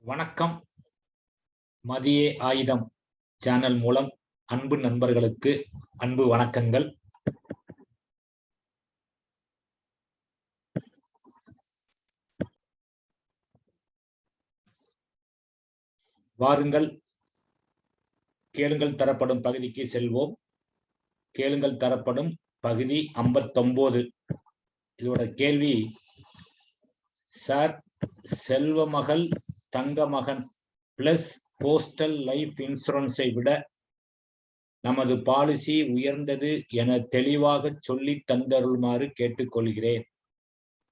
வணக்கம். மதியே ஆயுதம் சேனல் மூலம் அன்பு நண்பர்களுக்கு அன்பு வணக்கங்கள். வாருங்கள், கேளுங்கள் தரப்படும் பகுதிக்கு செல்வோம். கேளுங்கள் தரப்படும் பகுதி 59. இதோட கேள்வி, சார், செல்வமகள் தங்கமகன் பிளஸ் போஸ்டல் லைஃப் இன்சூரன்ஸை விட நமது பாலிசி உயர்ந்தது என தெளிவாக சொல்லி தந்தருளுமாறு கேட்டுக்கொள்கிறேன்.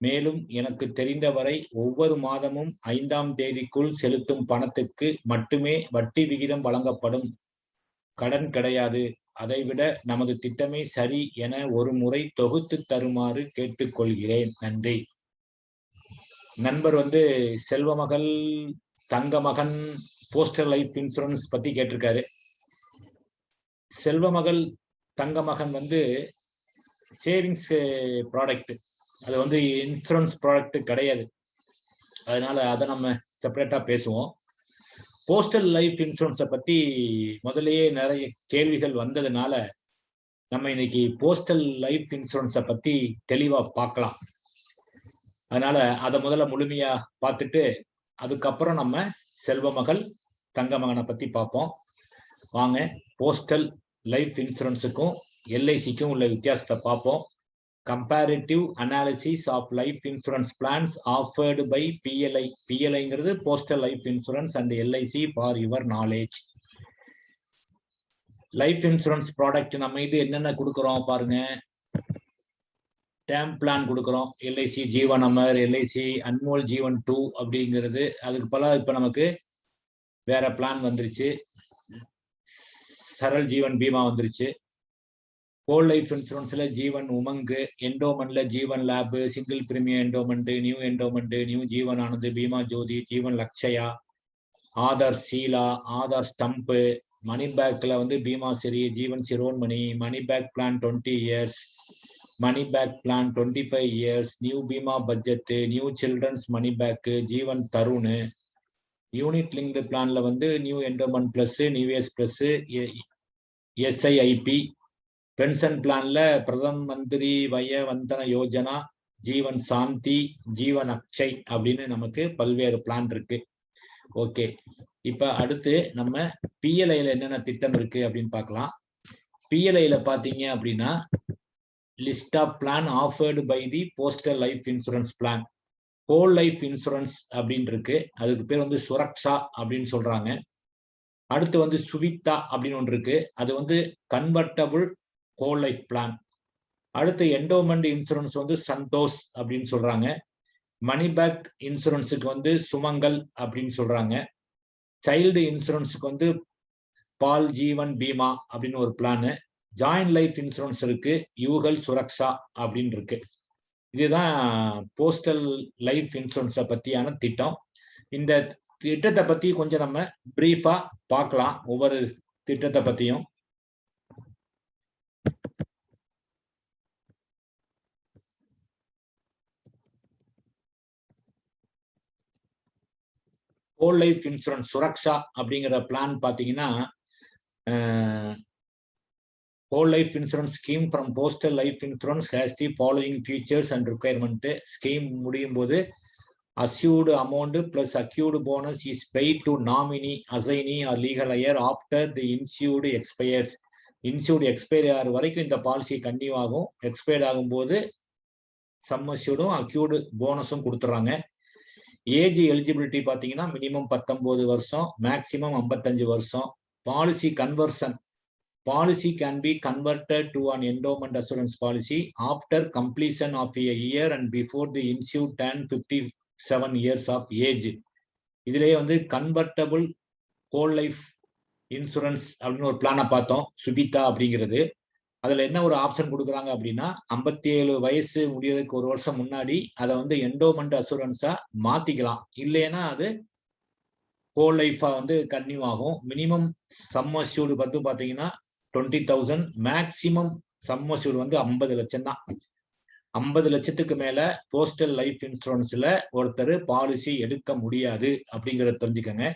மேலும் எனக்கு தெரிந்தவரை ஒவ்வொரு மாதமும் 5ஆம் தேதிக்குள் செலுத்தும் பணத்துக்கு மட்டுமே வட்டி விகிதம் வழங்கப்படும். கடன் கிடையாது. அதைவிட நமது திட்டமே சரி என ஒரு முறை தொகுத்து தருமாறு கேட்டுக்கொள்கிறேன். நன்றி. நண்பர் செல்வமகள் தங்கமகன் போஸ்டல் லைஃப் இன்சூரன்ஸ் பத்தி கேட்டிருக்காரு. செல்வமகள் தங்கமகன் சேவிங்ஸ் ப்ராடக்ட், அது இன்சூரன்ஸ் ப்ராடக்ட் கிடையாது. அதனால அதை நம்ம செப்பரேட்டா பேசுவோம். போஸ்டல் லைஃப் இன்சூரன்ஸை பத்தி முதலேயே நிறைய கேள்விகள் வந்ததுனால நம்ம இன்னைக்கு போஸ்டல் லைஃப் இன்சூரன்ஸை பத்தி தெளிவா பார்க்கலாம். அதனால அதை முதல்ல முழுமையா பார்த்துட்டு அதுக்கப்புறம் நம்ம செல்வமகள் தங்கமகனை பத்தி பார்ப்போம். வாங்க, போஸ்டல் லைஃப் இன்சூரன்ஸுக்கும் எல்ஐசிக்கும் உள்ள வித்தியாசத்தை பார்ப்போம். Comparative analysis of life insurance plans offered by PLI. பிஎல்ஐங்கிறது postal life insurance and LIC for your knowledge. Life insurance product நம்ம இது என்னென்ன கொடுக்குறோம் பாருங்க. டேர்ம் பிளான் கொடுக்குறோம். எல்ஐசி ஜீவன் அமர், எல்ஐசி அன்மோல் ஜீவன் 2 அப்படிங்கிறது. அதுக்கு பல இப்ப நமக்கு வேற பிளான் வந்துருச்சு. சரல் ஜீவன் பீமா வந்துருச்சு. ஹோல் லைஃப் இன்சூரன்ஸ்ல ஜீவன் உமங்கு, என்டோமெண்ட்ல Jeevan Labh, single premium endowment, new Jeevan Anand, Bima Jyoti, Jeevan Lakshya, Aadhaar Shila, Aadhaar Stambh, money பேக்ல பீமா சிரி, ஜீவன் சிரோன் money back plan 20 years, money back plan 25 years, new Bima budget, new children's money back, Jeevan Tarun, unit linked பிளான்ல நியூ என்டோமெண்ட் பிளஸ், நியூஎஸ் பிளஸ், எஸ்ஐஐபி, பென்ஷன் பிளான்ல பிரதம மந்திரி வய வந்தன யோஜனா, ஜீவன் சாந்தி, ஜீவன் அக்ஷய் அப்படின்னு நமக்கு பல்வேறு பிளான் இருக்கு. ஓகே, இப்ப அடுத்து நம்ம பிஎல்ஐல என்னென்ன திட்டம் இருக்கு அப்படின்னு பார்க்கலாம். பிஎல்ஐல பாத்தீங்க அப்படின்னா list of plan offered by the postal life insurance plan. Whole life insurance அப்படின்னு இருக்கு. அதுக்கு பேர் சுரக்ஷா அப்படின்னு சொல்றாங்க. அடுத்து சுவிதா அப்படின்னு ஒன்று இருக்கு. அது கன்வெர்டபிள் ஹோல் லைஃப் பிளான். அடுத்து என்டோமெண்ட் இன்சூரன்ஸ் சந்தோஷ் அப்படின்னு சொல்றாங்க. மணி பேக் இன்சூரன்ஸுக்கு சுமங்கல் அப்படின்னு சொல்றாங்க. சைல்டு இன்சூரன்ஸுக்கு பால் ஜீவன் பீமா அப்படின்னு ஒரு பிளான். ஜாயிண்ட் லைஃப் இன்சூரன்ஸ் இருக்கு, யூகல் சுரக்ஷா அப்படின்னு இருக்கு. இதுதான் போஸ்டல் லைஃப் இன்சூரன்ஸை பத்தியான திட்டம். இந்த திட்டத்தை பத்தி கொஞ்சம் நம்ம பிரீஃபா பார்க்கலாம், ஒவ்வொரு திட்டத்தை பத்தியும். ஹோல் லைஃப் இன்சூரன்ஸ் சுரக்ஷா அப்படிங்கிற பிளான் பாத்தீங்கன்னா, whole life insurance scheme from postal life insurance has the following features and requirement. Scheme முடியும் போது assured amount plus accrued bonus is paid to nominee, assignee or legal heir after the insured expires. Insured expire ஆகிற வரைக்கும் இந்த policy continue ஆகும். Expired ஆகும்போது some அஷ்யூர்டும் acquired போனஸும் கொடுத்துறாங்க. Age eligibility பார்த்தீங்கன்னா minimum 19 வருஷம், மேக்சிமம் 55 வருஷம். Policy conversion, policy can be converted to an endowment assurance policy after completion of a year and before the insured turn 57 years of age. இதிலே convertible whole life insurance அப்படின்னு ஒரு பிளானை பார்த்தோம், சுபிதா அப்படிங்கிறது. அதுல என்ன ஒரு ஆப்ஷன் கொடுக்குறாங்க அப்படின்னா, 57 வயசு முடியறதுக்கு ஒரு வருஷம் முன்னாடி அதை என்டோமெண்ட் அசூரன்ஸா மாத்திக்கலாம். இல்லைன்னா அது ஹோல் லைஃபா கன்டினியூ ஆகும். மினிமம் சம் அஷ்யூர்டு பாத்தீங்கன்னா 20,000, மேக்சிமம் சம் அஷ்யூர்டு 50 லட்சம் தான். 50 லட்சத்துக்கு மேல போஸ்டல் லைஃப் இன்சூரன்ஸ்ல ஒருத்தர் பாலிசி எடுக்க முடியாது அப்படிங்கறத தெரிஞ்சுக்கங்க.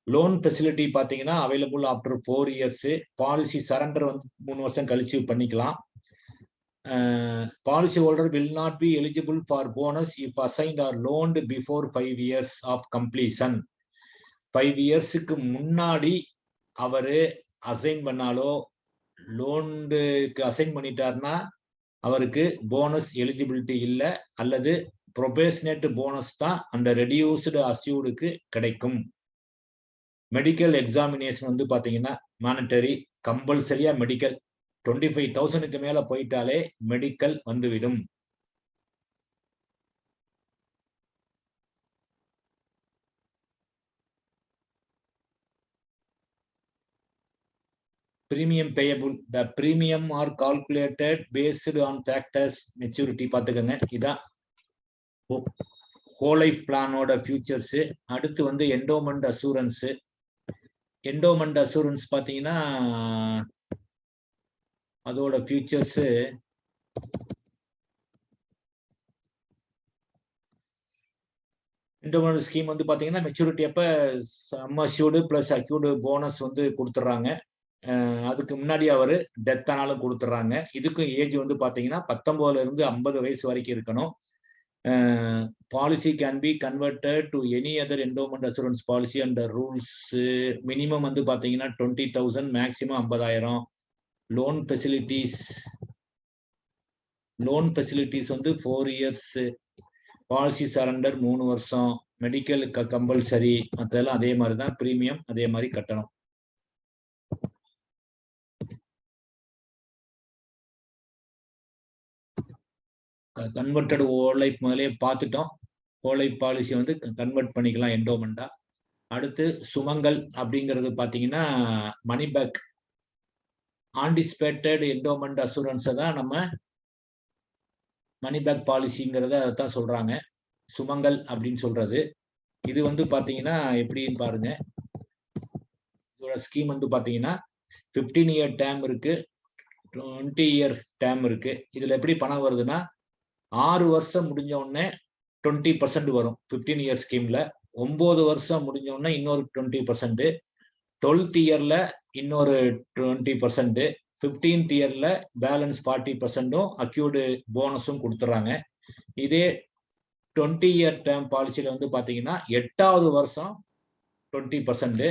லோன் ஃபெசிலிட்டி பாத்தீங்கன்னா available after 4 years. Policy surrender வந்து 3 வருஷம் கழிச்சு பண்ணிக்கலாம். Policy holder will not be eligible for bonus if assigned or loaned before 5 years of completion. 5 இயர்ஸுக்கு முன்னாடி அவரு அசைன் பண்ணாலோ லோனுக்கு அசைன் பண்ணிட்டாருன்னா அவருக்கு போனஸ் எலிஜிபிலிட்டி இல்லை, அல்லது ப்ரொபேஷனேட் போனஸ் தான் அந்த ரெடியூஸ்டு அஸ்யூர்டுக்கு கிடைக்கும். மெடிக்கல் எக்ஸாமினேஷன் வந்து பாத்தீங்கன்னா மானிட்டரி, கம்பல்சரியா மெடிக்கல் 25,000க்கு மேல போயிட்டாலே மெடிக்கல் வந்துவிடும். premium payable, the premium are calculated based on factors maturity. பாத்துக்கங்க, இதான் ஹோல் லைஃப் பிளானோட ஃபியூச்சர்ஸ். அடுத்து வந்து என்டோமெண்ட் அசூரன்ஸ். என்டோமெண்ட் அசூரன்ஸ் பாத்தீங்கன்னா அதோட ஃபியூச்சர்ஸ் என்டோமெண்ட் ஸ்கீம் வந்து பாத்தீங்கன்னா மெச்சூரிட்டி அப்ப some assured plus accrued bonus வந்து கொடுத்துட்றாங்க. அதுக்கு முன்னாடி அவரு டெத் ஆனாலும் கொடுத்துட்றாங்க. இதுக்கும் ஏஜ் வந்து பாத்தீங்கன்னா 19ல இருந்து 50 வயசு வரைக்கும் இருக்கணும். Policy can be converted to any other endowment assurance policy under rules. Minimum வந்து பாத்தீங்கன்னா 20,000, மேக்சிமம் 50,000. லோன் ஃபெசிலிட்டிஸ் வந்து 4 இயர்ஸ். பாலிசி சரண்டர் 3 வருஷம். Medical compulsory. மற்றெல்லாம் அதே மாதிரி தான். பிரீமியம் அதே மாதிரி கட்டணும். கன்வெர்டட் ஹோல் லைஃப் முதலே பார்த்துட்டோம். ஹோல் லைஃப் பாலிசி வந்து கன்வெர்ட் பண்ணிக்கலாம் என்டோமெண்டா. அடுத்து சுமங்கல் அப்படிங்கிறது பாத்தீங்கன்னா மணி பேக் ஆன்டிசிபேட்டட் என்டோமெண்ட் அசூரன்ஸை தான் நம்ம மணி பேக் பாலிசிங்கிறத அதான் சொல்றாங்க சுமங்கல் அப்படின்னு சொல்றது. இது வந்து பாத்தீங்கன்னா எப்படின்னு பாருங்க. இதோட ஸ்கீம் வந்து பாத்தீங்கன்னா 15 இயர் டேம் இருக்கு, 20 இயர் டேம் இருக்கு. இதுல எப்படி பணம் வருதுன்னா 6 வருஷம் முடிஞ்ச உடனே 20% வரும் 15 இயர் ஸ்கீம்ல. 9 வருஷம் முடிஞ்ச உடனே இன்னொரு 20%, 12th இயர்ல இன்னொரு 20%, 15th இயர்ல பேலன்ஸ் 40%ம் அக்யூர்டு போனஸும் கொடுத்துறாங்க. இதே 20 இயர் டேர்ம் பாலிசியில வந்து பாத்தீங்கன்னா 8வது வருஷம் 20%,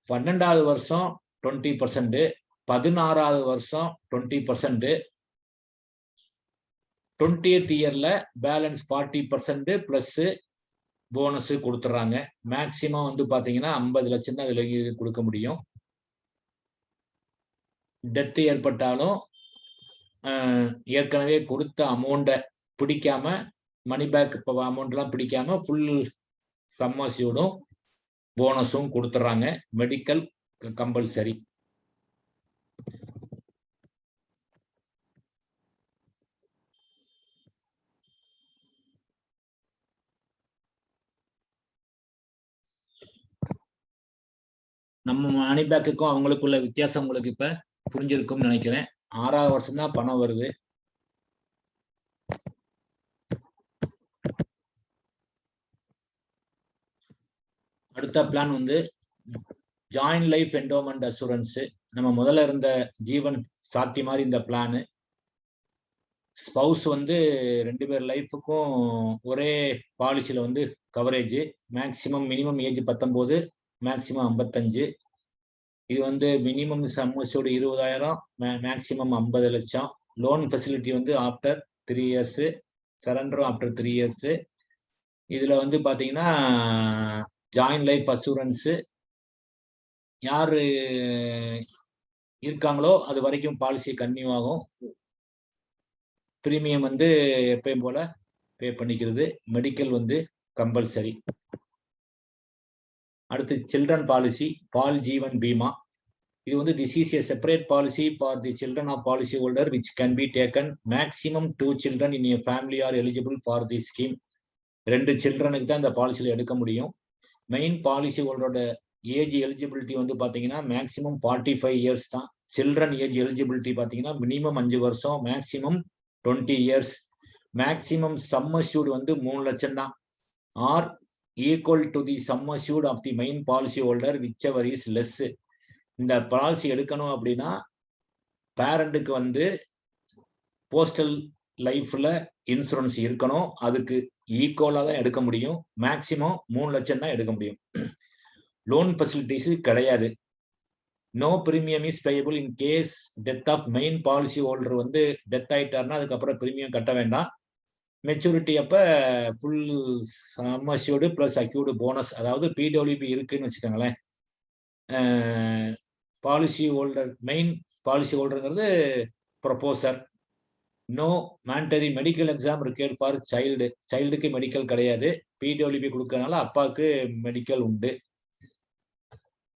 12வது வருஷம் 20%, 16வது வருஷம் 20%, 20th இயர்ல பேலன்ஸ் 40% பிளஸ் போனஸ் கொடுத்துறாங்க. மேக்சிமம் வந்து பாத்தீங்கன்னா 50 லட்சம் தான் இதுல கொடுக்க முடியும். டெத் ஏற்பட்டாலும் ஏற்கனவே கொடுத்த அமௌண்ட்டை பிடிக்காம, மணி பேக் அமௌண்ட் எல்லாம் பிடிக்காம ஃபுல் சம் அஷ்யூர்டும் போனஸும் கொடுத்துறாங்க. Medical compulsory. நம்ம மணி பேக்குக்கும் அவங்களுக்குள்ள வித்தியாசம் உங்களுக்கு இப்ப புரிஞ்சிருக்கும்னு நினைக்கிறேன். 6வது வருஷம் தான் பணம் வருது. அடுத்த பிளான் வந்து ஜாயிண்ட் லைஃப் என்டோமெண்ட் அசூரன்ஸ். நம்ம முதல்ல இருந்த ஜீவன் சாத்தி மாதிரி இந்த பிளானு. ஸ்பவுஸ் வந்து 2 பேர் லைஃபுக்கும் ஒரே பாலிசியில வந்து coverage. Maximum minimum age 19, maximum 55. இது வந்து மினிமம் சம்மோட 20,000, மேக்சிமம் 50 லட்சம். லோன் ஃபெசிலிட்டி வந்து ஆஃப்டர் 3 இயர்ஸ், சரண்டரும் ஆஃப்டர் 3 இயர்ஸ். இதுல வந்து பாத்தீங்கன்னா ஜாயிண்ட் லைஃப் அசூரன்ஸ் யாரு இருக்காங்களோ அது வரைக்கும் பாலிசி கன்டினியூ ஆகும். பிரீமியம் வந்து எப்பயும் போல பே பண்ணிக்கிறது. மெடிக்கல் வந்து கம்பல்சரி. அடுத்து சில்ட்ரன் பாலிசி, பால் ஜீவன் பீமா. இது வந்து this is a separate policy for the children of policy holder which can be taken. Maximum 2 children in a family are eligible for this scheme. 2 சில்ட்ரனுக்கு தான் இந்த பாலிசியில எடுக்க முடியும். மெயின் பாலிசி ஹோல்டரோட ஏஜ் எலிஜிபிலிட்டி வந்து பாத்தீங்கன்னா மேக்சிமம் 45 இயர்ஸ் தான். சில்ட்ரன் ஏஜ் எலிஜிபிலிட்டி பாத்தீங்கன்னா மினிமம் 5 வருஷம், maximum 20 years. Maximum sum assured வந்து 3 லட்சம் தான். Or equal to the sum assured of the main policy holder whichever is less. இந்த பாலிசி எடுக்கணும் அப்படின்னா பேரண்ட்டுக்கு வந்து போஸ்டல் லைஃப்ல இன்சூரன்ஸ் இருக்கணும். அதுக்கு ஈக்குவலா தான் எடுக்க முடியும். மேக்சிமம் 3 லட்சம் தான் எடுக்க முடியும். லோன் ஃபெசிலிட்டிஸ் கிடையாது. No premium is payable in case death of main policy holder வந்து டெத் ஆயிட்டாருன்னா அதுக்கப்புறம் பிரீமியம் கட்ட வேண்டாம். மெச்சூரிட்டி அப்ப full sum assured plus accrued bonus, அதாவது பிடபிள்யூபி இருக்குன்னு வச்சுக்கோங்களேன். பாலிசி ஹோல்டர் மெயின் பாலிசி ஹோல்டருங்கிறது proposer. No mandatory medical exam required for child. சைல்டுக்கு மெடிக்கல் கிடையாது. பிடபிள்யூபி கொடுக்கறதுனால அப்பாவுக்கு மெடிக்கல் உண்டு.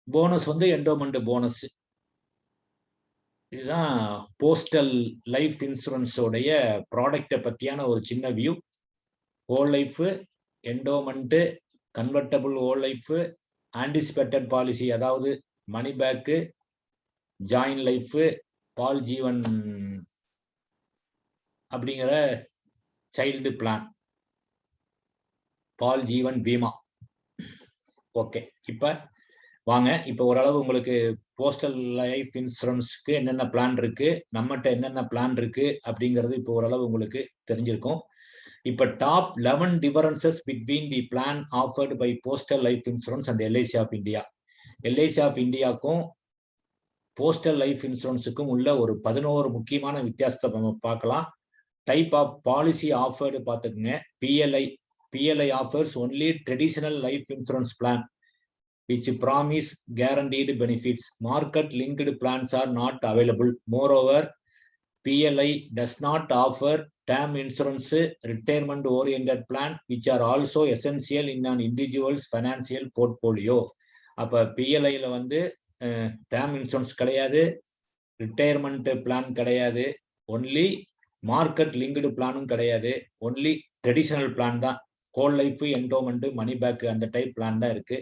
போனஸ் வந்து என்டோமெண்ட் போனஸ். இதுதான் போஸ்டல் லைஃப் இன்சூரன்ஸோடைய ப்ராடக்டை பத்தியான ஒரு சின்ன view. Whole life, endowment, convertible whole life, anticipated policy அதாவது மணி பேக்கு, ஜாயின் லைஃப், பால் ஜீவன் அப்படிங்கிற சைல்டு பிளான், பால் ஜீவன் பீமா. ஓகே, இப்ப வாங்க, இப்ப ஓரளவு உங்களுக்கு போஸ்டல் லைஃப் இன்சூரன்ஸ்க்கு என்னென்ன பிளான் இருக்கு, நம்மகிட்ட என்னென்ன பிளான் இருக்கு அப்படிங்கிறது இப்போ ஓரளவு உங்களுக்கு தெரிஞ்சிருக்கும். இப்ப top 11 differences between the plan offered by postal life insurance and LIC of India. LIC of இந்தியாவுக்கும் போஸ்டல் லைஃப் இன்சூரன்ஸுக்கும் உள்ள ஒரு 11 முக்கியமான வித்தியாசத்தை நம்ம பார்க்கலாம். டைப் ஆஃப் பாலிசி ஆஃபர்டு பார்த்துக்குங்க. PLI offers only traditional life insurance plan which promise guaranteed benefits. Market linked plans are not available. Moreover, PLI does not offer term insurance retirement oriented plan which are also essential in an individual's financial portfolio. அப்ப PLIல வந்து term insurance கிடையாது, retirement plan கிடையாது, only market linked பிளானும் கிடையாது, only traditional plan தான். Whole life, endowment, money back அந்த type plan தான் இருக்கு.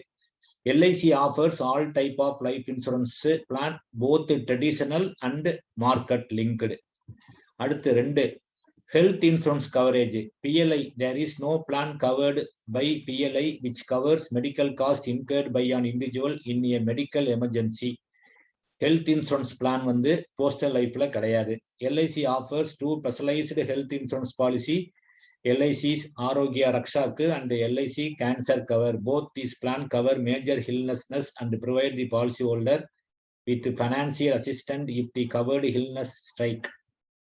LIC offers all type of life insurance plan, both traditional and market linked. அடுத்து 2, health insurance coverage. PLI, there is no plan covered by PLI which covers medical cost incurred by an individual in a medical emergency. Health insurance plan வந்து postal லைஃப்ல கிடையாது. LIC offers 2 specialized health insurance policy, LIC's Arogya Rakshak and LIC cancer cover. Both these plan cover major illness and provide the policy holder with financial assistance if the covered illness strike.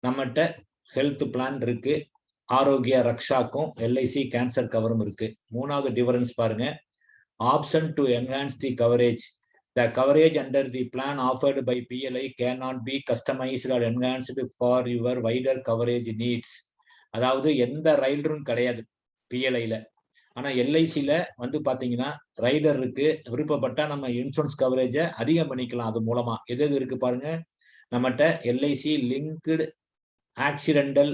நம்மகிட்ட health plan இருக்கு, Arokya ரக்ஷாக்கும் LIC cancer கவரும் இருக்கு. 3வது difference பாருங்க, option to enhance the coverage. The coverage under the plan offered by PLI cannot be customized or enhanced for your wider coverage needs. அதாவது எந்த ரைடரும் கிடையாது PLIல. ஆனா LICல வந்து பாத்தீங்கன்னா ரைடர் இருக்கு. விருப்பப்பட்டா நம்ம இன்சூரன்ஸ் கவரேஜை அதிகம் பண்ணிக்கலாம். அது மூலமா எது இருக்கு பாருங்க. நம்மகிட்ட LIC linked accidental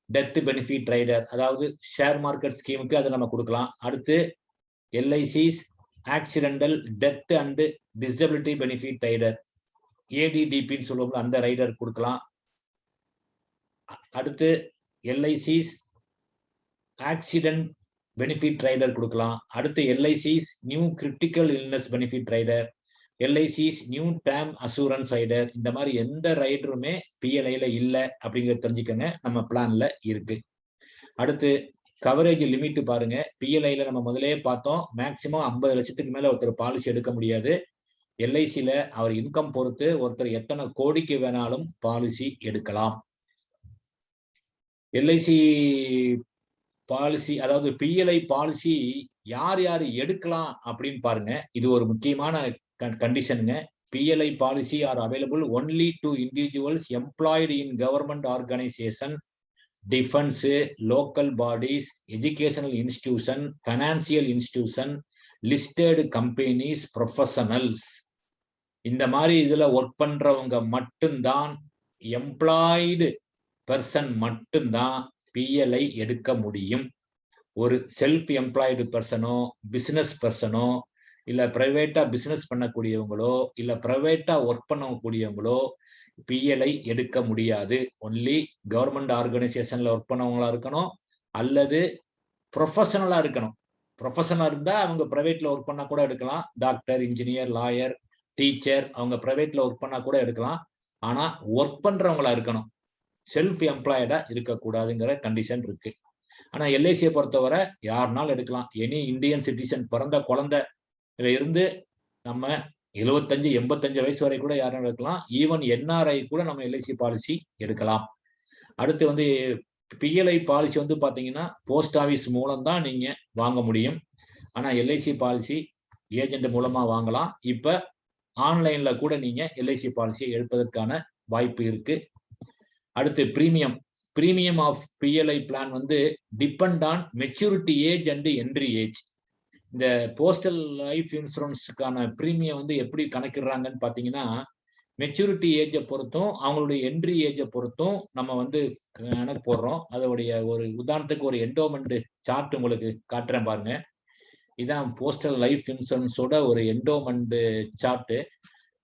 death benefit rider, அதாவது ஷேர் மார்க்கெட் ஸ்கீமுக்கு அதை நம்ம கொடுக்கலாம். அடுத்து LIC's accidental death and disability benefit rider, ADDPன்னு சொல்லுவோம்ல, அந்த ரைடர் கொடுக்கலாம். அடுத்து LIC's ஆக்சிடென்ட் பெனிஃபிட் ரைடர் கொடுக்கலாம். அடுத்து LIC's new critical illness benefit rider, LIC's new term assurance rider. இந்த மாதிரி எந்த ரைடருமே PLIல இல்லை அப்படிங்கிறத தெரிஞ்சுக்கங்க, நம்ம பிளான்ல இருக்கு. அடுத்து கவரேஜ் லிமிட் பாருங்க. PLIல நம்ம முதலே பார்த்தோம், மேக்சிமம் 50 லட்சத்துக்கு மேல ஒருத்தர் பாலிசி எடுக்க முடியாது. LICல அவர் இன்கம் பொறுத்து ஒருத்தர் எத்தனை கோடிக்கு வேணாலும் பாலிசி எடுக்கலாம். LIC பாலிசி, அதாவது PLI பாலிசி யார் யார் எடுக்கலாம் அப்படின்னு பாருங்க. இது ஒரு முக்கியமான கண்டிஷனுங்க. PLI policy are available only to individuals employed in government organisation, defence, local bodies, educational institution, financial institution, listed companies, professionals. இந்த மாதிரி இதுல ஒர்க் பண்றவங்க மட்டும்தான், எம்ப்ளாய்டு பர்சன் மட்டும்தான் PLI எடுக்க முடியும். ஒரு செல்ஃப் எம்ப்ளாய்டு பர்சனோ, பிசினஸ் பர்சனோ, இல்ல பிரைவேட்டா பிசினஸ் பண்ணக்கூடியவங்களோ, இல்ல பிரைவேட்டா ஒர்க் பண்ணக்கூடியவங்களோ, பிஎல்ஐ எடுக்க முடியாது. ஒன்லி கவர்மெண்ட் ஆர்கனைசேஷன்ல ஒர்க் பண்ணவங்களா இருக்கணும், அல்லது ப்ரொஃபஷனலா இருக்கணும். ப்ரொஃபஷனலா இருந்தா அவங்க பிரைவேட்ல ஒர்க் பண்ணா கூட எடுக்கலாம். டாக்டர், இன்ஜினியர், லாயர், டீச்சர் அவங்க பிரைவேட்ல ஒர்க் பண்ணா கூட எடுக்கலாம். ஆனா ஒர்க் பண்றவங்களா இருக்கணும். செல்ஃப் எம்ப்ளாய்டா இருக்கக்கூடாதுங்கிற கண்டிஷன் இருக்கு. ஆனா எல்ஐசியை பொறுத்தவரை யாருனாலும் எடுக்கலாம். எனி இந்தியன் சிட்டிசன் பிறந்த குழந்தைல இருந்து நம்ம 75, 85 வயசு வரை கூட யாரும் எடுக்கலாம். ஈவன் என்ஆர்ஐ கூட நம்ம எல்ஐசி பாலிசி எடுக்கலாம். அடுத்து வந்து பிஎல்ஐ பாலிசி வந்து பாத்தீங்கன்னா போஸ்ட் ஆபீஸ் மூலம் தான் நீங்க வாங்க முடியும். ஆனா எல்ஐசி பாலிசி ஏஜென்ட் மூலமா வாங்கலாம். இப்ப ஆன்லைன்ல கூட நீங்க எல்ஐசி பாலிசியை எடுப்பதற்கான வாய்ப்பு இருக்கு. அடுத்து பிரீமியம் ஆஃப் பிஎல்ஐ பிளான் வந்து depend on maturity age and entry age. இந்த போஸ்டல் லைஃப் இன்சூரன்ஸுக்கான பிரீமியம் வந்து எப்படி கணக்கிடுறாங்கன்னு பாத்தீங்கன்னா மெச்சூரிட்டி ஏஜை பொறுத்தும் அவங்களுடைய என்ட்ரி ஏஜை பொறுத்தும் நம்ம வந்து கணக்கு போடுறோம். அதோடைய ஒரு உதாரணத்துக்கு ஒரு என்டோமெண்ட் சார்ட் உங்களுக்கு காட்டுறேன் பாருங்க. இதான் போஸ்டல் லைஃப் இன்சூரன்ஸோட ஒரு என்டோமெண்ட் சார்ட்.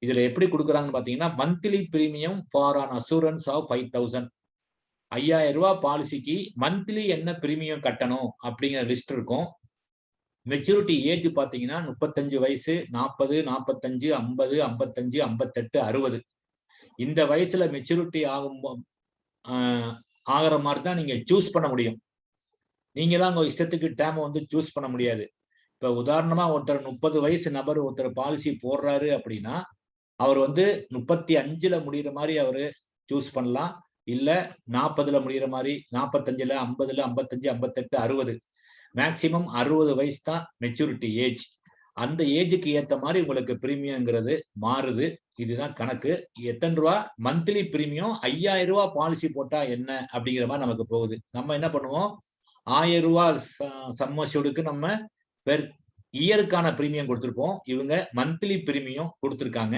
இதுல எப்படி கொடுக்குறாங்கன்னு பாத்தீங்கன்னா monthly premium for an assurance of 5,000. 5,000 ரூபாய் பாலிசிக்கு மந்த்லி என்ன பிரீமியம் கட்டணும் அப்படிங்கிற லிஸ்ட் இருக்கும். மெச்சூரிட்டி ஏஜ் பாத்தீங்கன்னா 35 வயசு, 40, 45, 50, 55, 58, 60. இந்த வயசுல மெச்சூரிட்டி ஆகிற மாதிரி தான் நீங்க சூஸ் பண்ண முடியும். நீங்க தான் உங்க இஷ்டத்துக்கு டேம் வந்து சூஸ் பண்ண முடியாது. இப்ப உதாரணமா ஒருத்தர் 30 வயசு நபர் ஒருத்தர் பாலிசி போடுறாரு அப்படின்னா அவர் வந்து 35ல முடிகிற மாதிரி அவரு சூஸ் பண்ணலாம். இல்ல 40ல முடிகிற மாதிரி, 45ல, 50ல, 55, 58, 60. மேக்சிமம் 60 வயசு தான் மெச்சூரிட்டி ஏஜ். அந்த ஏஜுக்கு ஏத்த மாதிரி உங்களுக்கு பிரீமியம்ங்கிறது மாறுது. இதுதான் கணக்கு. எத்தனை ரூபா மந்த்லி பிரீமியம்? 5,000 ரூபாய் பாலிசி போட்டா என்ன அப்படிங்கிற மாதிரி நமக்கு போகுது. நம்ம என்ன பண்ணுவோம், 1,000 ரூபாய் சம்மஷூடுக்கு நம்ம பெர் இயருக்கான பிரீமியம் கொடுத்திருப்போம். இவங்க மந்த்லி பிரீமியம் கொடுத்திருக்காங்க.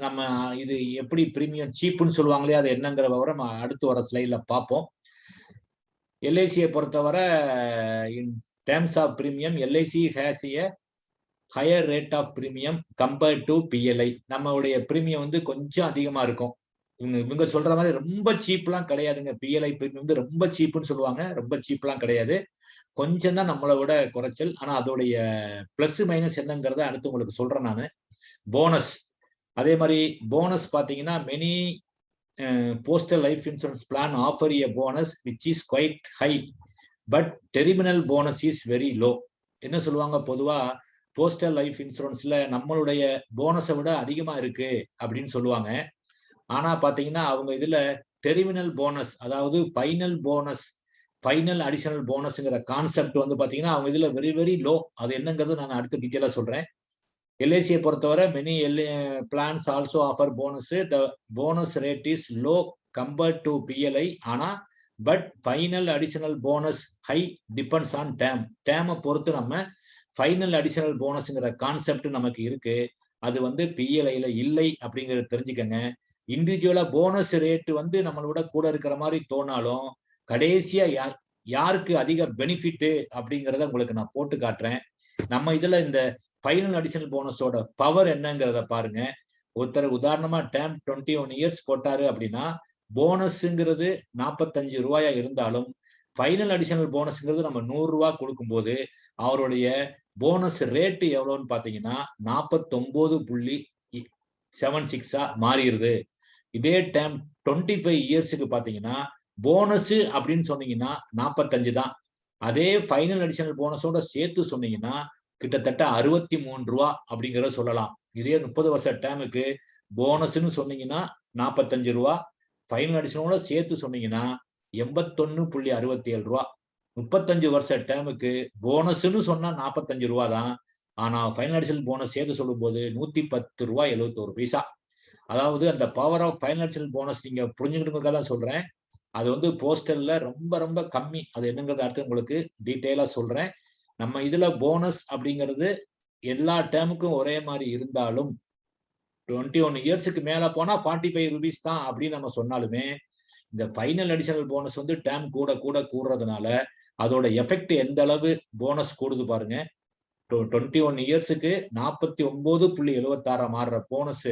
நம்ம இது எப்படி பிரீமியம் சீப்புன்னு சொல்லுவாங்களே அது என்னங்கிற விவரம் அடுத்து வர ஸ்லைட்ல பார்ப்போம். எல்ஐசியை பொறுத்தவரை in terms of premium LIC has a higher rate of premium compared to PLI. நம்மளுடைய பிரீமியம் வந்து கொஞ்சம் அதிகமா இருக்கும். இவங்க சொல்ற மாதிரி ரொம்ப சீப்லாம் கிடையாதுங்க. பிஎல்ஐ பிரீமியம் வந்து ரொம்ப சீப்புன்னு சொல்லுவாங்க. ரொம்ப சீப்லாம் கிடையாது. கொஞ்சம் தான் நம்மளை விட குறைச்சல். ஆனா அதோடைய பிளஸ் மைனஸ் என்னங்கிறத அடுத்து உங்களுக்கு சொல்றேன் நான். போனஸ் அதே மாதிரி போனஸ் பாத்தீங்கன்னா many postal life insurance plan offer a bonus which is quite high but terminal bonus is very low. என்ன சொல்லுவாங்க, பொதுவா போஸ்டல் லைஃப் இன்சூரன்ஸ்ல நம்மளுடைய போனஸை விட அதிகமா இருக்கு அப்படின்னு சொல்லுவாங்க. ஆனா பாத்தீங்கன்னா அவங்க இதுல டெர்மினல் போனஸ், அதாவது ஃபைனல் அடிஷனல் போனஸ்ங்கிற கான்செப்ட் வந்து பாத்தீங்கன்னா அவங்க இதுல வெரி வெரி லோ. அது என்னங்கிறது நான் அடுத்த டீட்டெயிலா சொல்றேன். எல்ஐசியை பொறுத்தவரை many plans also offer bonus. The bonus rate is low compared to PLI. ஆனா but final additional bonus high depends on டேமை பொறுத்து நம்ம ஃபைனல் அடிஷனல் போனஸ்ங்கிற கான்செப்ட் நமக்கு இருக்கு. அது வந்து பிஎல்ஐல இல்லை அப்படிங்கறத தெரிஞ்சுக்கங்க. இண்டிவிஜுவலா போனஸ் ரேட் வந்து நம்மளோட கூட இருக்கிற மாதிரி தோணாலும் கடைசியா யாருக்கு அதிக பெனிஃபிட் அப்படிங்கிறத உங்களுக்கு நான் போட்டு காட்டுறேன். நம்ம இதுல இந்த ஃபைனல் அடிஷனல் போனஸோட பவர் என்னங்கிறத பாருங்க. ஒருத்தர் உதாரணமா டேம் 21 இயர்ஸ் போட்டாரு அப்படின்னா போனஸ்ங்கிறது 45 ரூபாயா இருந்தாலும் ஃபைனல் அடிஷனல் போனஸ்ங்கிறது நம்ம 100 ரூபாய் கொடுக்கும்போது அவருடைய போனஸ் ரேட்டு எவ்வளவுன்னு பாத்தீங்கன்னா 49.76 மாறிடுது. இதே டேம் 25 இயர்ஸுக்கு பாத்தீங்கன்னா போனஸ் அப்படின்னு சொன்னீங்கன்னா 45 தான். அதே ஃபைனல் அடிஷனல் போனஸோட சேர்த்து சொன்னீங்கன்னா கிட்டத்தட்ட 63 ரூபா அப்படிங்கிறத சொல்லலாம். இதே 30 வருஷ டேமுக்கு போனஸ்ன்னு சொன்னீங்கன்னா 45 ரூபா, ஃபைனல் அடிஷனோட சேர்த்து சொன்னீங்கன்னா 81.67 ரூபா. 35 வருஷ டேமுக்கு போனஸ்ன்னு சொன்னா 45 ரூபா தான். ஆனா ஃபைனல் அடிஷனல் போனஸ் சேர்த்து சொல்லும் போது 110 ரூபாய் 71 பைசா. அதாவது அந்த power of final additional bonus நீங்க புரிஞ்சுக்கிட்டுங்கிறதா சொல்றேன். அது வந்து போஸ்டல்ல ரொம்ப ரொம்ப கம்மி. அது என்னங்கிறது அடுத்து உங்களுக்கு டீட்டெயிலா சொல்றேன். நம்ம இதுல போனஸ் அப்படிங்கிறது எல்லா டேமுக்கும் ஒரே மாதிரி இருந்தாலும் 21 இயர்ஸுக்கு மேல போனா 45 ரூபீஸ் தான் அப்படின்னு நம்ம சொன்னாலுமே இந்த ஃபைனல் அடிஷனல் போனஸ் வந்து டேம் கூட கூட கூடுறதுனால அதோட எஃபெக்ட் எந்த அளவு போனஸ் கூடுது பாருங்க. 21 இயர்ஸுக்கு 49.76 மாறுற போனஸ்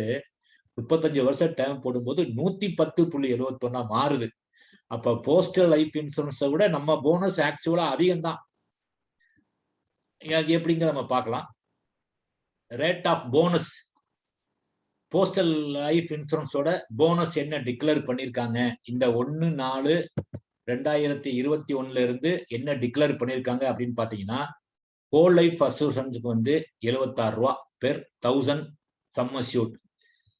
35 வருஷம் டேர்ம் போடும்போது 110.71 மாறுது. அப்ப போஸ்டல் லைஃப் இன்சூரன்ஸை விட நம்ம போனஸ் ஆக்சுவலா அதிகம் தான். எப்படிங்க நம்ம பார்க்கலாம். Rate of bonus, postal life இன்சூரன்ஸோட போனஸ் என்ன டிக்ளேர் பண்ணிருக்காங்க, இந்த 1/4/2021 இருந்து என்ன டிக்ளேர் பண்ணிருக்காங்க அப்படின்னு பாத்தீங்கன்னா, ஹோல் லைஃப் அசூரன்ஸுக்கு வந்து 76 ரூபா பெர் 1000 சம் அஷ்யூர்ட்.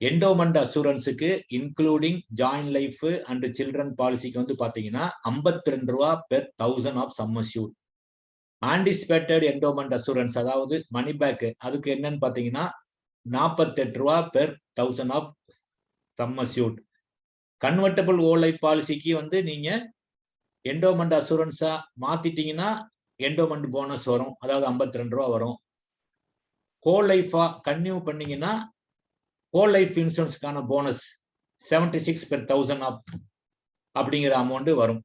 என்டோமெண்ட் அசூரன்ஸுக்கு including joint life and children பாலிசிக்கு வந்து பாத்தீங்கன்னா 52 ரூபா per 1000 of sum assured. Anticipated endowment assurance அதாவது மணி பேக், அதுக்கு என்னன்னு பாத்தீங்கன்னா 48 ரூபா per 1000 of sum assured. Convertible whole life பாலிசிக்கு வந்து நீங்க என்டோமெண்ட் அசூரன்ஸா மாத்திட்டீங்கன்னா என்டோமெண்ட் போனஸ் வரும், அதாவது 52 ரூபா வரும். ஹோல் லைஃபா கன்டினியூ பண்ணீங்கன்னா ஹோல் லைஃப் இன்சூரன்ஸ்க்கான போனஸ் 76 பெர் 1000 ஆஃப் அப்படிங்கிற அமௌண்ட் வரும்.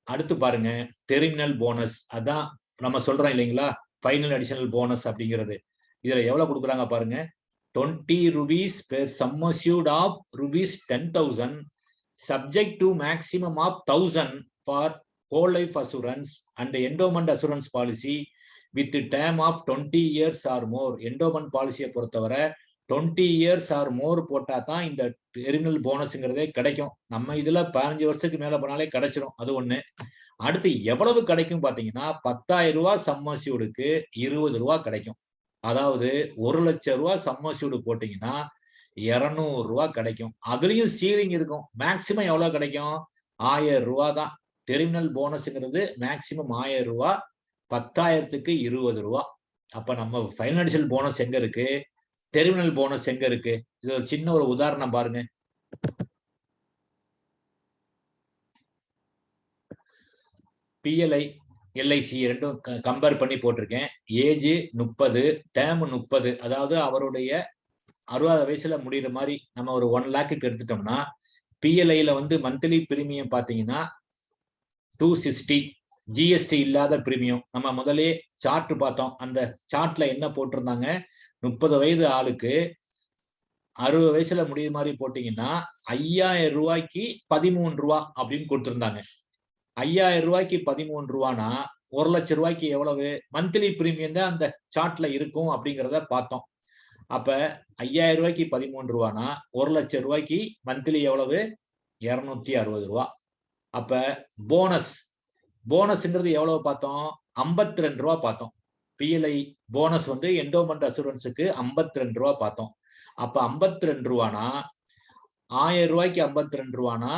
அடுத்து பாருங்க டெர்மினல் போனஸ், அதான் நம்ம சொல்றோம் இல்லைங்களா ஃபைனல் அடிஷனல் போனஸ் அப்படிங்கிறது. இதுல எவ்வளவு கொடுக்குறாங்க பாருங்க, 20 rupees per sum assured of ₹10,000 subject to maximum of 1,000 for whole life assurance and endowment assurance policy with the term of 20 years or more. endowment பாலிசியை பொறுத்தவரை 20 years or more போட்டா தான் இந்த டெர்மினல் போனஸ்ங்கிறதே கிடைக்கும். நம்ம இதுல 15 வருஷத்துக்கு மேல போனாலே கிடைச்சிடும், அது ஒண்ணு. அடுத்து எவ்வளவு கிடைக்கும் பாத்தீங்கன்னா 10,000 ரூபாய் சம் அஷ்யூர்டுக்கு 20 ரூபாய் கிடைக்கும். அதாவது 1 லட்சம் ரூபாய் சம் அஷ்யூர்டு போட்டீங்கன்னா 200 ரூபாய் கிடைக்கும். அதுலயும் சீலிங் இருக்கும். மேக்சிமம் எவ்வளவு கிடைக்கும், 1000 ரூபாய் தான். டெர்மினல் போனஸ்ங்கிறது மேக்சிமம் 1000 ரூபாய், 10,000க்கு 20 ரூபாய். அப்ப நம்ம ஃபைனான்சியல் போனஸ் எங்க இருக்கு, டெர்மினல் போனஸ் எங்க இருக்கு? இது ஒரு சின்ன ஒரு உதாரணம் பாருங்க. பிஎல்ஐ எல்ஐசி ரெண்டும் கம்பேர் பண்ணி போட்டிருக்கேன். ஏஜ் 30, டேர்ம் 30, அதாவது அவருடைய 60 வயசுல முடிகிற மாதிரி நம்ம ஒரு 1 லேக்கு எடுத்துட்டோம்னா பிஎல்ஐல வந்து மந்த்லி பிரீமியம் பாத்தீங்கன்னா 260, ஜிஎஸ்டி இல்லாத பிரீமியம். நம்ம முதலே சார்ட் பார்த்தோம், அந்த சார்ட்ல என்ன போட்டிருந்தாங்க, 30 வயது ஆளுக்கு 60 வயசுல முடிகிற மாதிரி போட்டீங்கன்னா 5,000 ரூபாய்க்கு 13 ரூபா அப்படின்னு கொடுத்திருந்தாங்க. 5,000 ரூபாய்க்கு 13 ரூபானா 1 லட்சம் ரூபாய்க்கு எவ்வளவு மந்த்லி பிரீமியம் தான் அந்த சார்ட்ல இருக்கும் அப்படிங்கிறத பார்த்தோம். அப்ப 5,000 ரூபாய்க்கு 13 ரூபானா 1 லட்சம் ரூபாய்க்கு மந்த்லி எவ்வளவு, 260 ரூபா. அப்ப போனஸ், போனஸ்ங்கிறது எவ்வளவு பார்த்தோம், 52 ரூபா பார்த்தோம். பிஎல்ஐ போனஸ் வந்து என்டோமெண்ட் அசூரன்ஸுக்கு 52 ரூபா பார்த்தோம். அப்ப 52 ரூபானா 1000 ரூபாய்க்கு 52 ரூபானா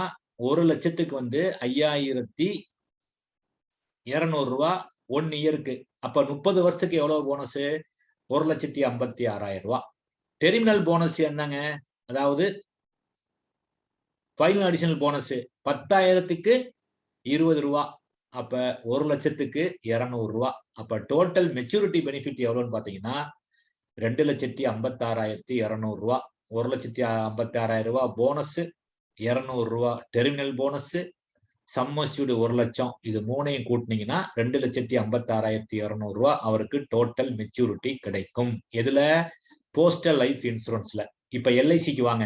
1 லட்சத்துக்கு வந்து 5,200 ரூபா 1 இயருக்கு. அப்ப 30 வருஷத்துக்கு எவ்வளவு போனஸ், 1,56,000 ரூபாய். டெர்மினல் போனஸ் என்னங்க, அதாவது ஃபைனல் அடிஷனல் போனஸ் 10,000க்கு 20 ரூபா. அப்ப 1 லட்சத்துக்கு 200 ரூபா. அப்ப டோட்டல் மெச்சூரிட்டி பெனிஃபிட் எவ்வளவுன்னு பாத்தீங்கன்னா 2,56,200 ரூபா. 1,56,000 ரூபாய் போனஸ், 200 ரூபா டெர்மினல் போனஸ், சம் அஷ்யூர்டு 1 லட்சம். இது மூணையும் கூட்டினீங்கன்னா 2,56,200 ரூபாய் அவருக்கு டோட்டல் மெச்சூரிட்டி கிடைக்கும். எதுல, போஸ்டல் லைஃப் இன்சூரன்ஸ்ல. இப்ப எல்ஐசிக்கு வாங்க.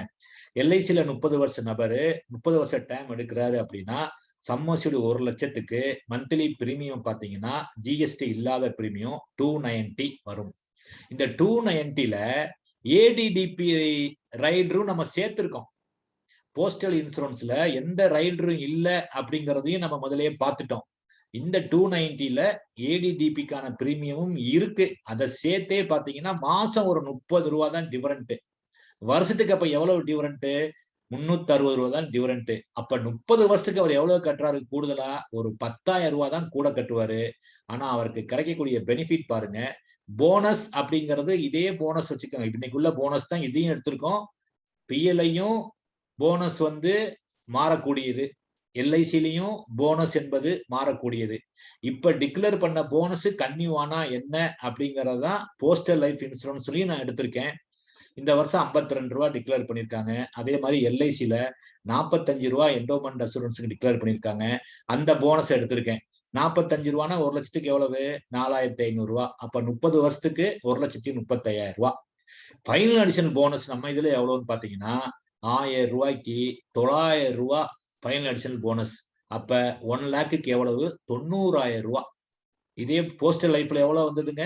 எல்ஐசில 30 வருஷ நபரு 30 வருஷ டைம் எடுக்கிறாரு அப்படின்னா சம் அஷ்யூர்டு 1 லட்சத்துக்கு மந்த்லி பிரீமியம் பாத்தீங்கன்னா ஜிஎஸ்டி இல்லாத பிரீமியம் 290 வரும். இந்த 290ல ஏடிடிபி ரைடரும் நம்ம சேர்த்திருக்கோம். போஸ்டல் இன்சூரன்ஸ்ல எந்த ரைடரும் இல்ல அப்படிங்கறதையும் நம்ம முதலே பார்த்துட்டோம். இந்த 290ல ஏடிடிபிக்கான பிரீமியமும் இருக்கு. அதை சேர்த்தே பாத்தீங்கன்னா மாசம் ஒரு 30 ரூபா தான் டிஃபரண்ட். வருஷத்துக்கு அப்ப எவ்வளவு டிஃபரண்ட், 360 ரூபா தான் டிஃபரண்ட். அப்ப 30 வருஷத்துக்கு அவர் எவ்வளவு கட்டுறாரு, கூடுதலா ஒரு 10,000 ரூபா தான் கூட கட்டுவாரு. ஆனா அவருக்கு கிடைக்கக்கூடிய பெனிஃபிட் பாருங்க, போனஸ் அப்படிங்கிறது இதே போனஸ் வச்சுக்கோங்க. இன்னைக்குள்ள போனஸ் தான் இதையும் எடுத்திருக்கோம். பிஎல்ஐயும் போனஸ் வந்து மாறக்கூடியது, எல்ஐசிலையும் போனஸ் என்பது மாறக்கூடியது. இப்ப டிக்ளேர் பண்ண போனஸ் கன்னியூ ஆனா என்ன அப்படிங்கறதான் போஸ்டல் லைஃப் இன்சூரன்ஸ்லயும் நான் எடுத்திருக்கேன். இந்த வருஷம் 52 ரூபா டிக்ளேர் பண்ணிருக்காங்க. அதே மாதிரி எல்ஐசில 45 ரூபா என்டோமெண்ட் அசூரன்ஸுக்கு டிக்ளேர் பண்ணிருக்காங்க. அந்த போனஸ் எடுத்திருக்கேன். 45 ரூபானா 1 லட்சத்துக்கு எவ்வளவு, 4,500 ரூபா. அப்ப 30 வருஷத்துக்கு 1,35,000 ரூபாய். ஃபைனல் அடிஷனல் போனஸ் நம்ம இதுல எவ்வளவுன்னு பாத்தீங்கன்னா 1000 ரூபாய்க்கு 900 ரூபாய் ஃபைனல் அடிஷனல் போனஸ். அப்ப 1 லேக்குக்கு எவ்வளவு? 90,000 ரூபாய். இதே போஸ்டல் லைஃப்ல எவ்வளவு வந்ததுங்க?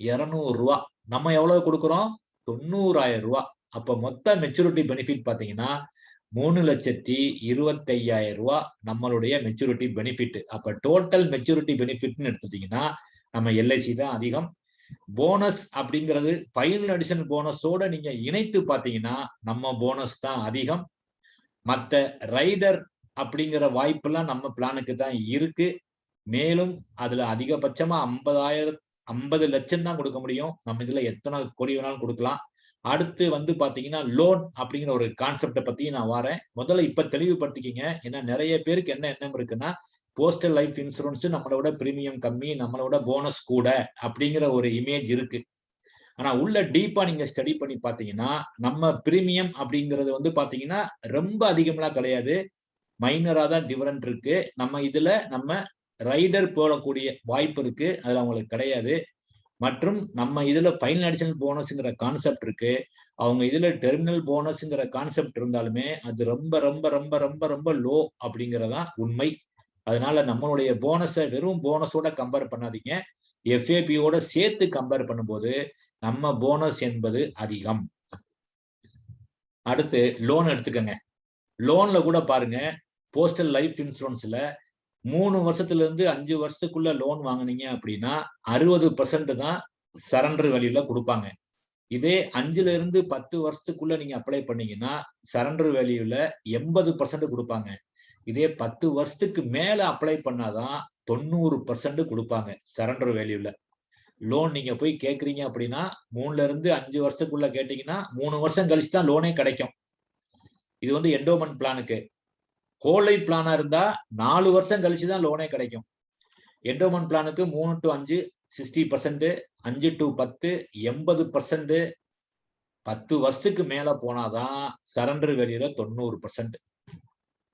200 ரூபாய். நம்ம எவ்வளவு கொடுக்கிறோம்? 90,000 ரூபாய். அப்ப மொத்த மெச்சூரிட்டி பெனிஃபிட் பாத்தீங்கன்னா 3,25,000 ரூபாய் நம்மளுடைய மெச்சூரிட்டி பெனிஃபிட். அப்ப டோட்டல் மெச்சூரிட்டி பெனிஃபிட்னு எடுத்துட்டீங்கன்னா நம்ம எல்ஐசி தான் அதிகம். போனஸ் அப்படிங்கிறது ஃபைனல் அடிஷனல் போனஸோட நீங்க இணைத்து பாத்தீங்கன்னா நம்ம போனஸ் தான் அதிகம். மத்த ரைடர் அப்படிங்கிற வாய்ப்பெல்லாம் நம்ம பிளானுக்கு தான் இருக்கு. மேலும் அதுல அதிகபட்சமா 50 லட்சம் தான் கொடுக்க முடியும். நம்ம இதுல எத்தனை கோடி வேணாலும் கொடுக்கலாம். அடுத்து வந்து பாத்தீங்கன்னா லோன் அப்படிங்கிற ஒரு கான்செப்டை பத்தி நான் வரேன். முதல்ல இப்ப தெளிவுபடுத்திக்கிங்க. ஏன்னா நிறைய பேருக்கு என்ன எண்ணம் இருக்குன்னா, போஸ்டல் லைஃப் இன்சூரன்ஸ் நம்மளோட பிரீமியம் கம்மி, நம்மளோட போனஸ் கூட அப்படிங்கிற ஒரு இமேஜ் இருக்கு. ஆனா உள்ள டீப்பா நீங்க ஸ்டடி பண்ணி பாத்தீங்கன்னா நம்ம பிரீமியம் அப்படிங்கிறது வந்து பாத்தீங்கன்னா ரொம்ப அதிகம்லாம் கிடையாது, மைனரா தான் டிஃபரெண்ட் இருக்கு. நம்ம இதுல நம்ம ரைடர் போடக்கூடிய வாய்ப்பு இருக்கு, அதுல அவங்களுக்கு கிடையாது. மற்றும் நம்ம இதுல ஃபைனல் அடிஷனல் போனஸ்ங்கிற கான்செப்ட் இருக்கு. அவங்க இதுல டெர்மினல் போனஸ்ங்கிற கான்செப்ட் இருந்தாலுமே அது ரொம்ப ரொம்ப ரொம்ப ரொம்ப ரொம்ப லோ அப்படிங்கறதா உண்மை. அதனால நம்மளுடைய போனஸை வெறும் போனஸோட கம்பேர் பண்ணாதீங்க, எஃப்ஏபியோட சேர்த்து கம்பேர் பண்ணும்போது நம்ம போனஸ் என்பது அதிகம். அடுத்து லோன் எடுத்துக்கங்க. லோன்ல கூட பாருங்க, போஸ்டல் லைஃப் இன்சூரன்ஸ்ல 3 வருஷத்துல இருந்து 5 வருஷத்துக்குள்ள லோன் வாங்குனீங்க அப்படின்னா 60% தான் சரண்டர் வேல்யூல கொடுப்பாங்க. இதே 5ல இருந்து 10 வருஷத்துக்குள்ள நீங்க அப்ளை பண்ணீங்கன்னா சரண்டர் வேல்யூல 80% கொடுப்பாங்க. இதே 10 வருஷத்துக்கு மேல அப்ளை பண்ணாதான் 90% கொடுப்பாங்க சரண்டர் வேல்யூல. லோன் நீங்க போய் கேக்குறீங்க அப்படின்னா 3ல இருந்து 5 வருஷத்துக்குள்ள கேட்டீங்கன்னா 3 வருஷம் கழிச்சு தான் லோனே கிடைக்கும். இது வந்து என்டோமென்ட் பிளானுக்கு. ஹோல் லைஃப் பிளானா இருந்தா 4 வருஷம் கழிச்சுதான் லோனே கிடைக்கும். என்டோமென்ட் பிளானுக்கு 3 to 5 60%, 5 to 10 80%, 10 வருஷத்துக்கு மேல போனாதான் சரண்டர் வேல்யூல 90%.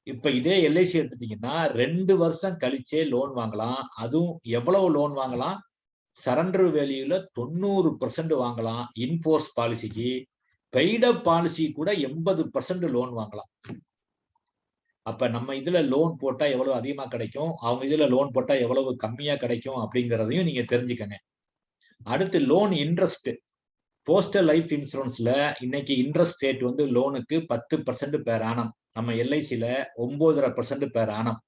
இப்ப இதே எல்ஐசி எடுத்துட்டீங்கன்னா 2 வருஷம் கழிச்சே லோன் வாங்கலாம். அதுவும் எவ்வளவு லோன் வாங்கலாம்? சரண்டர் வேல்யூல 90% வாங்கலாம். இன்ஃபோர்ஸ் பாலிசிக்கு. பெய்ட் அப் பாலிசி கூட 80% லோன் வாங்கலாம். அப்ப நம்ம இதுல லோன் போட்டா எவ்வளவு அதிகமா கிடைக்கும், அவங்க இதுல லோன் போட்டா எவ்வளவு கம்மியா கிடைக்கும் அப்படிங்கறதையும் நீங்க தெரிஞ்சுக்கங்க. அடுத்து லோன் இன்ட்ரெஸ்ட். போஸ்டல் லைஃப் இன்சூரன்ஸ்ல இன்னைக்கு இன்ட்ரெஸ்ட் ரேட் வந்து லோனுக்கு 10% பெர் ஆனம். நம்ம எல்ஐசில 9.5% பெர் ஆனம்.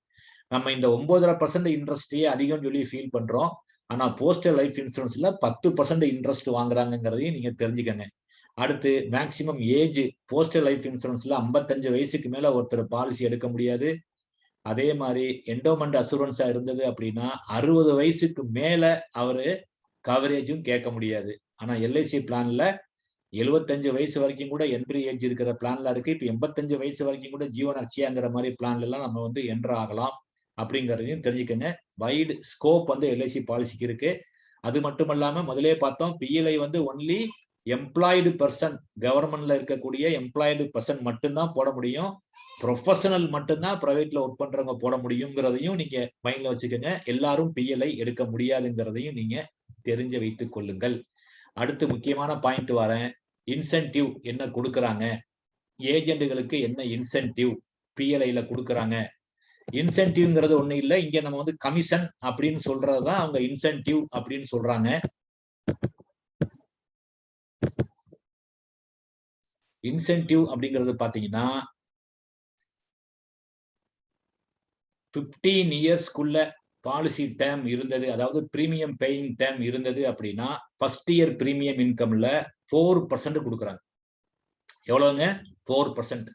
நம்ம இந்த 9.5% இன்ட்ரெஸ்டே அதிகம் சொல்லி ஃபீல் பண்றோம். ஆனா போஸ்டல் லைஃப் இன்சூரன்ஸ்ல 10% இன்ட்ரெஸ்ட் வாங்குறாங்கிறதையும் நீங்க தெரிஞ்சுக்கங்க. அடுத்து மேக்சிமம் ஏஜ். போஸ்டல் லைஃப் இன்சூரன்ஸ்ல 55 வயசுக்கு மேல ஒருத்தர் பாலிசி எடுக்க முடியாது. அதே மாதிரி என்டோமென்ட் அசூரன்ஸா இருந்தது அப்படின்னா 60 வயசுக்கு மேல அவரு கவரேஜும் கேட்க முடியாது. ஆனா எல்ஐசி பிளான்ல 75 வயசு வரைக்கும் கூட என்ட்ரி ஏஜ் இருக்கிற பிளான்ல இருக்கு. இப்ப 85 வயசு வரைக்கும் கூட ஜீவன் அக்ஷயாங்கிற மாதிரி பிளான்ல எல்லாம் நம்ம வந்து என்டர் ஆகலாம் அப்படிங்கறதையும் தெரிஞ்சுக்கங்க. வைடு ஸ்கோப் வந்து எல்ஐசி பாலிசிக்கு இருக்கு. அது மட்டும் இல்லாம முதலே பார்த்தோம், பிஎல்ஐ வந்து ஒன்லி எம்ப்ளாய்டு பர்சன், கவர்மெண்ட்ல இருக்கக்கூடிய எம்ப்ளாய்டு பர்சன் மட்டும்தான் போட முடியும். ப்ரொஃபஷனல் மட்டும்தான் பிரைவேட்ல ஒர்க் பண்றவங்க போட முடியுங்கிறதையும் நீங்க மைண்ட்ல வச்சுக்கோங்க. எல்லாரும் பிஎல்ஐ எடுக்க முடியாதுங்கிறதையும் நீங்க தெரிஞ்சு வைத்துக் கொள்ளுங்கள். அடுத்து முக்கியமான பாயிண்ட் வரேன். இன்சென்டிவ் என்ன கொடுக்கறாங்க, ஏஜென்ட்களுக்கு என்ன இன்சென்டிவ் பிஎல்ஐல கொடுக்கறாங்க. இன்சென்டிவ்ங்கிறது ஒண்ணு இல்லை, இங்க நம்ம வந்து கமிஷன் அப்படின்னு சொல்றதுதான் அவங்க இன்சென்டிவ் அப்படின்னு சொல்றாங்க. இன்சென்டிவ் அப்படிங்கிறது பாத்தீங்கன்னா 15 இயர்ஸ்க்குள்ள பாலிசி டேர்ம் இருந்தது, அதாவது பிரீமியம் பேயிங் டேர்ம் இருந்தது அப்படின்னா ஃபர்ஸ்ட் இயர் பிரீமியம் இன்கம்ல 4% கொடுக்குறாங்க. எவ்வளவுங்க? 4%.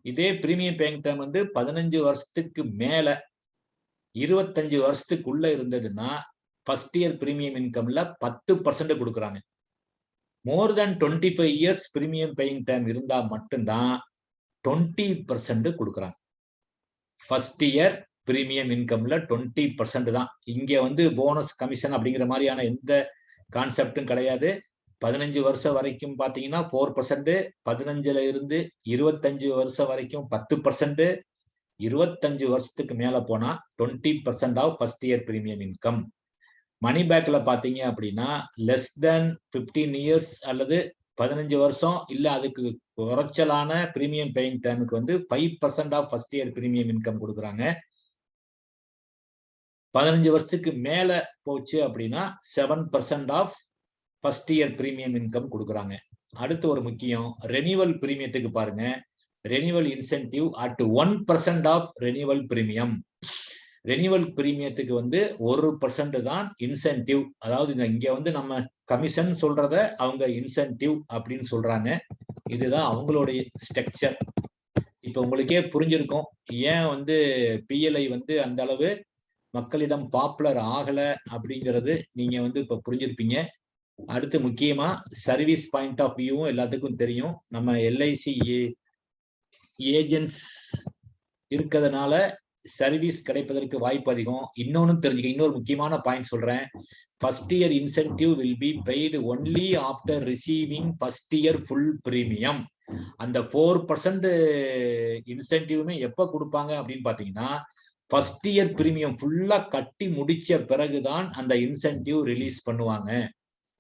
இதே பிரீமியம் பேயிங் டேர்ம் வந்து 15 வருஷத்துக்கு மேல 25 வருஷத்துக்குள்ள இருந்ததுன்னா ஃபர்ஸ்ட் இயர் பிரீமியம் இன்கம்ல 10% கொடுக்குறாங்க. மோர் தென் 25 இயர்ஸ் பிரீமியம் பேயிங் டேர்ம் இருந்தா மட்டும்தான் 20% கொடுக்குறாங்க. ஃபர்ஸ்ட் இயர் பிரீமியம் இன்கம்ல 20% தான். இங்க வந்து போனஸ் கமிஷன் அப்படிங்கிற மாதிரியான எந்த கான்செப்டும் கிடையாது. 15 வருஷம் வரைக்கும் பாத்தீங்கன்னா 4%, 15ல இருந்து 25 வருஷம் வரைக்கும் 10%, 25 வருஷத்துக்கு மேல போனா 20% of first year premium income. Money பேக்ல பாத்தீங்க அப்படின்னா லெஸ் தென் 15 இயர்ஸ் அல்லது 15 வருஷம் இல்ல அதுக்கு குறைச்சலான பிரீமியம் பேயிங் டேர்முக்கு வந்து 5% of first year premium income கொடுக்குறாங்க. 15 வருஷத்துக்கு மேல போச்சு அப்படின்னா 7% of first year premium income கொடுக்குறாங்க. அடுத்து ஒரு முக்கியம், ரெனிவல் பிரீமியத்துக்கு பாருங்க, renewal incentive at 1% of renewal premium. Renewal பிரீமியத்துக்கு வந்து 1% தான் இன்சென்டிவ். அதாவது இங்க வந்து நம்ம கமிஷன் சொல்றத அவங்க இன்சென்டிவ் அப்படின்னு சொல்றாங்க. இதுதான் அவங்களுடைய ஸ்ட்ரக்சர். இப்ப உங்களுக்கே புரிஞ்சிருக்கும் ஏன் வந்து பிஎல்ஐ வந்து அந்த அளவு மக்களிடம் பாப்புலர் ஆகல அப்படிங்கிறது நீங்க வந்து இப்ப புரிஞ்சிருப்பீங்க. அடுத்து முக்கியமா சர்வீஸ் பாயிண்ட் ஆஃப் வியூவும் எல்லாத்துக்கும் தெரியும். நம்ம எல்ஐசி ஏஜென்ட்ஸ் இருக்கிறதுனால சர்வீஸ் கிடைப்பதற்கு வாய்ப்பு அதிகம். இன்னொன்னு தெரிஞ்சுக்க, இன்னொரு முக்கியமான பாயிண்ட் சொல்றேன். First year incentive will be paid only after receiving first year full premium. அந்த 4% இன்சென்டிவ்மே எப்ப கொடுப்பாங்க அப்படின்னு பாத்தீங்கன்னா, ஃபர்ஸ்ட் இயர் பிரீமியம் ஃபுல்லா கட்டி முடிச்ச பிறகுதான் அந்த இன்சென்டிவ் ரிலீஸ் பண்ணுவாங்க.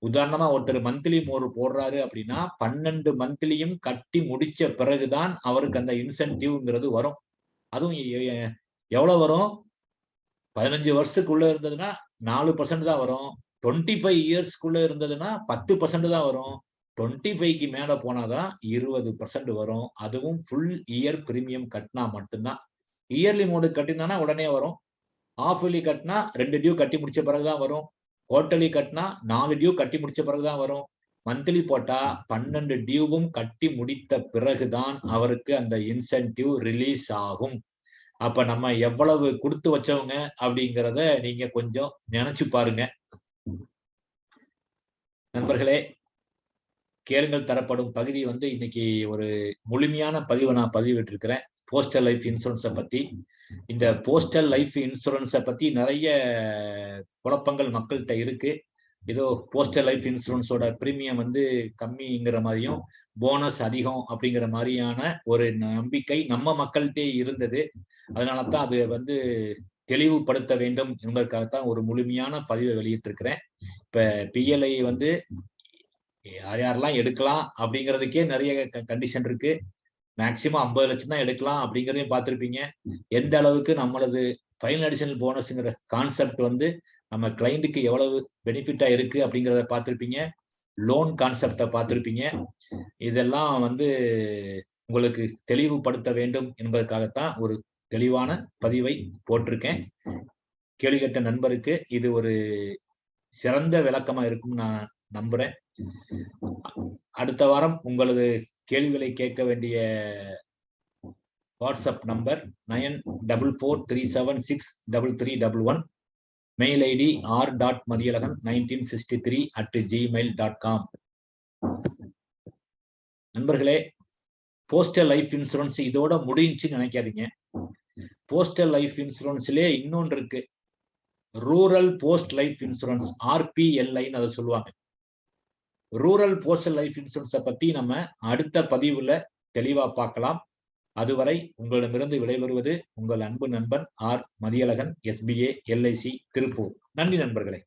உதாரணமா ஒருத்தர் மந்த்லி போடுறாரு அப்படின்னா 12 மந்த்லியும் கட்டி முடிச்ச பிறகுதான் அவருக்கு அந்த இன்சென்டிவ்ங்கிறது வரும். அதுவும் எவ்வளவு வரும்? 15 வருஷத்துக்குள்ள இருந்ததுன்னா 4% தான் வரும். 25 இயர்ஸ்க்குள்ள இருந்ததுன்னா 10% தான் வரும். 25க்கு மேல போனாதான் 20% வரும். அதுவும் ஃபுல் இயர் பிரீமியம் கட்டினா மட்டும்தான். இயர்லி மோடு கட்டினா உடனே வரும். ஆஃப் இயர்லி கட்டினா 2 டியூ கட்டி முடிச்ச பிறகுதான் வரும். குவார்டர்லி கட்டினா 4 டியூ கட்டி முடிச்ச பிறகுதான் வரும். மந்த்லி போட்டா 12 டியூவும் கட்டி முடித்த பிறகுதான் அவருக்கு அந்த இன்சென்டிவ் ரிலீஸ் ஆகும். அப்ப நம்ம எவ்வளவு கொடுத்து வச்சவங்க அப்படிங்கிறத நீங்க கொஞ்சம் நினைச்சு பாருங்க. நண்பர்களே, கேளுங்கள் தரப்படும் பகுதி வந்து இன்னைக்கு ஒரு முழுமையான பதிவை நான் பதிவிட்டிருக்கிறேன் போஸ்டல் லைஃப் இன்சூரன்ஸை பத்தி. இந்த போஸ்டல் லைஃப் இன்சூரன்ஸை பத்தி நிறைய குழப்பங்கள் மக்கள்கிட்ட இருக்கு. ஏதோ போஸ்டல் லைஃப் இன்சூரன்ஸோட பிரீமியம் வந்து கம்மிங்கிற மாதிரியும் போனஸ் அதிகம் அப்படிங்கிற மாதிரியான ஒரு நம்பிக்கை நம்ம மக்கள்கிட்டே இருந்தது. அதனாலதான் அது வந்து தெளிவுபடுத்த வேண்டும் என்பதற்காகத்தான் ஒரு முழுமையான பதிவை வெளியிட்டு இருக்கிறேன். இப்ப பிஎல்ஐ வந்து யார் யாரெல்லாம் எடுக்கலாம் அப்படிங்கிறதுக்கே நிறைய கண்டிஷன் இருக்கு. மேக்சிமம் 50 லட்சம் தான் எடுக்கலாம் அப்படிங்கிறதையும் பார்த்திருப்பீங்க. எந்த அளவுக்கு நம்மளது ஃபைனல் அடிஷனல் போனஸ்ங்கிற கான்செப்ட் வந்து நம்ம கிளைண்ட்டுக்கு எவ்வளவு பெனிஃபிட்டா இருக்கு அப்படிங்கிறத பார்த்திருப்பீங்க. லோன் கான்செப்டை பார்த்திருப்பீங்க. இதெல்லாம் வந்து உங்களுக்கு தெளிவுபடுத்த வேண்டும் என்பதற்காகத்தான் ஒரு தெளிவான பதிவை போட்டிருக்கேன். கேள்வி கேட்ட நண்பருக்கு இது ஒரு சிறந்த விளக்கமா இருக்கும் நான் நம்புறேன். அடுத்த வாரம் உங்களது கேள்விகளை கேட்க வேண்டிய WhatsApp number 9443763311. Mail ID r.madiyalagan1963@gmail.com. நண்பர்களே, போஸ்டல் லைஃப் இன்சூரன்ஸ் இதோட முடிஞ்சுன்னு நினைக்காதீங்க. போஸ்டல் லைஃப் இன்சூரன்ஸ்லயே இன்னொன்று இருக்கு, ரூரல் போஸ்ட் லைஃப் இன்சூரன்ஸ், RPLIன்னு அதை சொல்லுவாங்க. ரூரல் போஸ்டல் லைஃப் இன்சூரன்ஸை பத்தி நம்ம அடுத்த பதிவுல தெளிவா பார்க்கலாம். அதுவரை உங்களிடமிருந்து விடைபெறுவது உங்கள் அன்பு நண்பன் R. Mathiyazhagan, SBA LIC Tiruppur. நன்றி நண்பர்களே.